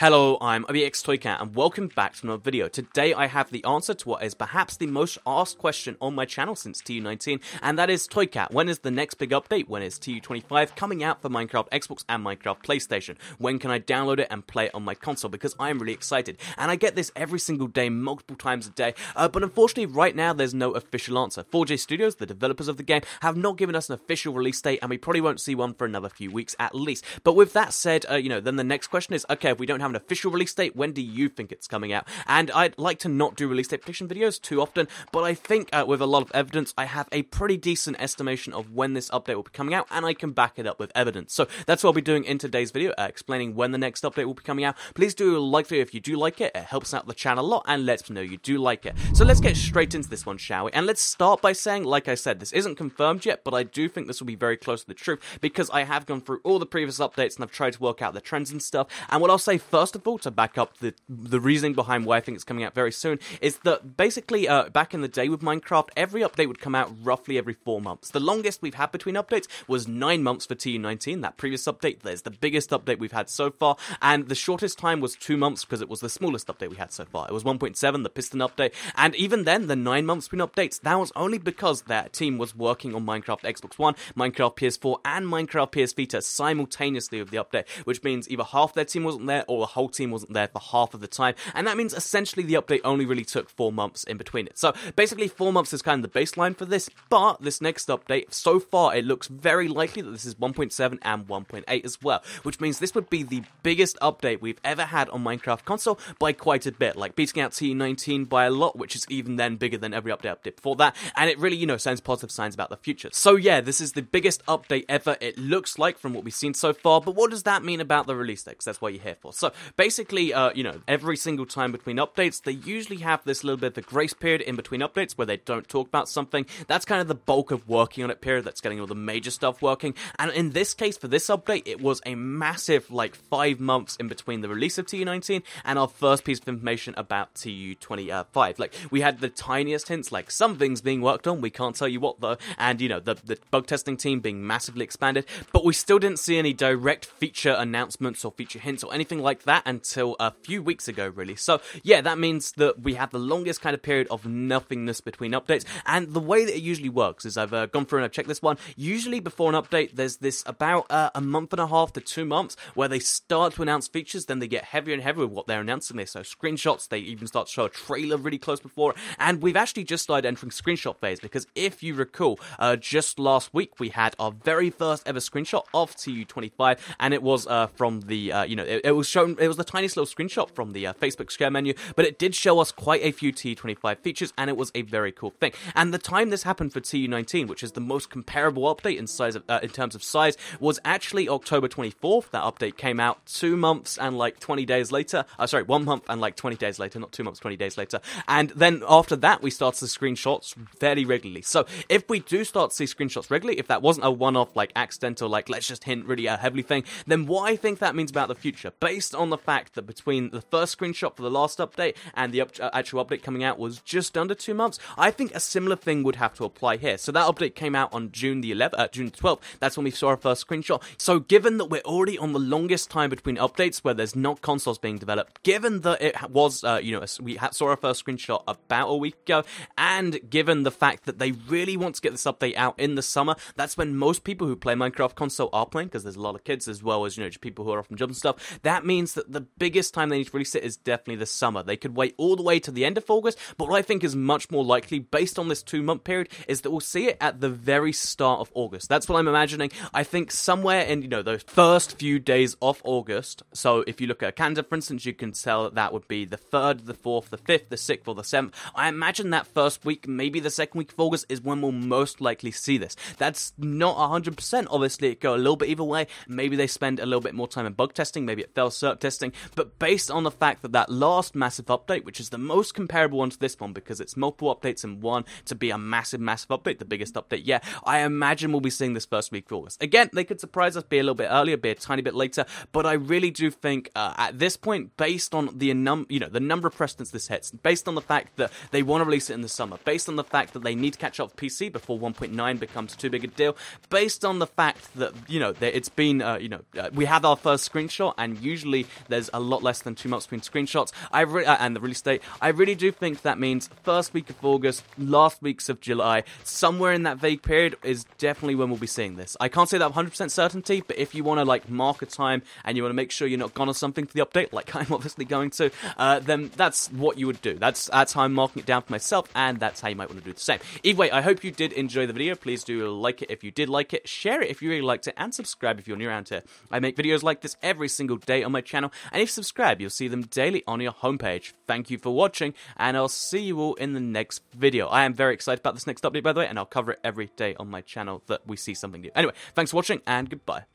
Hello, I'm OBXToyCat and welcome back to another video. Today I have the answer to what is perhaps the most asked question on my channel since TU19, and that is, ToyCat, when is the next big update? When is TU25 coming out for Minecraft Xbox and Minecraft PlayStation? When can I download it and play it on my console? Because I am really excited, and I get this every single day, multiple times a day, but unfortunately right now there's no official answer. 4J Studios, the developers of the game, have not given us an official release date, and we probably won't see one for another few weeks at least. But with that said, then the next question is, okay, if we don't have an official release date, when do you think it's coming out? And I'd like to not do release date prediction videos too often, but I think with a lot of evidence, I have a pretty decent estimation of when this update will be coming out, and I can back it up with evidence. So that's what I'll be doing in today's video, explaining when the next update will be coming out. Please do like the video if you do like it. It helps out the channel a lot and lets me know you do like it. So let's get straight into this one, shall we? And let's start by saying, like I said, this isn't confirmed yet, but I do think this will be very close to the truth, because I have gone through all the previous updates and I've tried to work out the trends and stuff. And what I'll say first of all, to back up the reasoning behind why I think it's coming out very soon, is that basically back in the day with Minecraft, every update would come out roughly every 4 months. The longest we've had between updates was 9 months for TU19, that previous update. There's the biggest update we've had so far, and the shortest time was 2 months because it was the smallest update we had so far. It was 1.7, the piston update, and even then, the 9 months between updates, that was only because that team was working on Minecraft Xbox One, Minecraft PS4, and Minecraft PS Vita simultaneously with the update, which means either half their team wasn't there or the whole team wasn't there for half of the time, and that means essentially the update only really took 4 months in between it. So basically 4 months is kind of the baseline for this, but this next update, so far it looks very likely that this is 1.7 and 1.8 as well, which means this would be the biggest update we've ever had on Minecraft console by quite a bit, like beating out TU19 by a lot, which is even then bigger than every update before that, and it really, sends positive signs about the future. So yeah, this is the biggest update ever, it looks like, from what we've seen so far. But what does that mean about the release date? 'Cause that's what you're here for. So basically, every single time between updates, they usually have this little bit of a grace period in between updates where they don't talk about something. That's kind of the bulk of working on it period, that's getting all the major stuff working. And in this case, for this update, it was a massive, 5 months in between the release of TU19 and our first piece of information about TU25. We had the tiniest hints, like some things being worked on, we can't tell you what though, and the bug testing team being massively expanded, but we still didn't see any direct feature announcements or feature hints or anything like that until a few weeks ago, really. So yeah, that means that we had the longest kind of period of nothingness between updates, and the way that it usually works is I've gone through and I've checked this one. Usually before an update, there's this about a month and a half to 2 months where they start to announce features, then they get heavier and heavier with what they're announcing. They show screenshots, they even start to show a trailer really close before, and we've actually just started entering screenshot phase, because if you recall, just last week we had our very first ever screenshot of TU25, and it was from the, it was the tiniest little screenshot from the Facebook share menu, but it did show us quite a few TU25 features, and it was a very cool thing. And the time this happened for TU19, which is the most comparable update in size in terms of size, was actually October 24th. That update came out 2 months and 20 days later. 1 month and 20 days later, not 2 months, 20 days later. And then after that, we started to see screenshots fairly regularly. So if we do start to see screenshots regularly, if that wasn't a one-off, accidental, let's just hint really heavily thing, then what I think that means about the future, based on the fact that between the first screenshot for the last update and the actual update coming out was just under 2 months, I think a similar thing would have to apply here. So that update came out on June the 12th. That's when we saw our first screenshot. So given that we're already on the longest time between updates where there's not consoles being developed, given that it was, we saw our first screenshot about a week ago, and given the fact that they really want to get this update out in the summer, that's when most people who play Minecraft console are playing, because there's a lot of kids as well as, just people who are off from jobs and stuff. That means that the biggest time they need to release it is definitely the summer. They could wait all the way to the end of August, but what I think is much more likely, based on this 2 month period, is that we'll see it at the very start of August. That's what I'm imagining. I think somewhere in, those first few days of August. So if you look at a calendar, for instance, you can tell that would be the 3rd, the 4th, the 5th, the 6th, or the 7th. I imagine that first week, maybe the second week of August, is when we'll most likely see this. That's not 100%, obviously, it go a little bit either way. Maybe they spend a little bit more time in bug testing, maybe it fails cert testing, but based on the fact that that last massive update, which is the most comparable one to this one, because it's multiple updates in one to be a massive update, the biggest update yet, I imagine we'll be seeing this first week of August. Again, they could surprise us, be a little bit earlier, be a tiny bit later, but I really do think at this point, based on the number of precedents this hits, based on the fact that they want to release it in the summer, based on the fact that they need to catch up with PC before 1.9 becomes too big a deal, based on the fact that it's been we have our first screenshot, and usually there's a lot less than 2 months between screenshots. And the release date. I really do think that means first week of August, last weeks of July, somewhere in that vague period is definitely when we'll be seeing this. I can't say that 100% certainty, but if you want to like mark a time and you want to make sure you're not gone or something for the update, like I'm obviously going to, then that's what you would do. That's how I'm marking it down for myself, and that's how you might want to do the same. Either way, I hope you did enjoy the video. Please do like it if you did like it, share it if you really liked it, and subscribe if you're new around here. I make videos like this every single day on my channel, and if you subscribe, you'll see them daily on your homepage. Thank you for watching, and I'll see you all in the next video. I am very excited about this next update, by the way, and I'll cover it every day on my channel that we see something new. Anyway, thanks for watching, and goodbye.